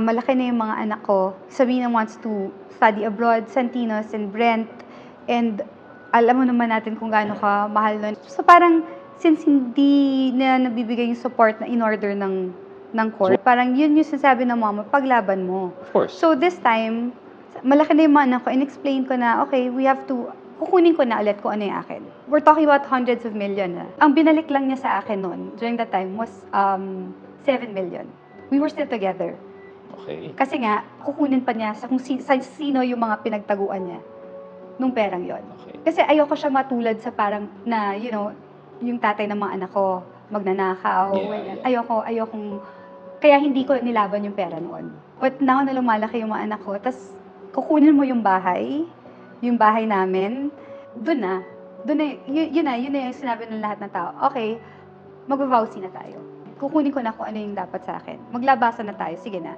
Malaki na yung mga anak ko. Sabrina wants to study abroad, Santinos and Brent. And alam mo naman natin kung gaano ka mahal nun. So parang, since hindi na nabibigay yung support na in order ng court, parang yun yung sinasabi ng mama, paglaban mo. Of course. So this time, malaki na yung mga anak ko, and-explain ko na, okay, we have to, kukunin ko na ulit kung ano yung akin. We're talking about hundreds of million na. Ang binalik lang niya sa akin noon, during that time, was 7 million. We were still together. Okay. Kasi nga, kukunin pa niya sa kung sino yung mga pinagtaguan niya nung perang yon. Okay. Kasi ayoko siya matulad sa parang na, you know, yung tatay ng mga anak ko, magnanakaw. Yeah. Ayokong, kaya hindi ko nilaban yung pera noon. But now na lumalaki yung mga anak ko, tas kukunin mo yung bahay namin, yun na yung sinabi ng lahat ng tao. Okay, mag-vowsy na tayo. Kukunin ko na kung ano yung dapat sa akin. Maglabasan na tayo, sige na.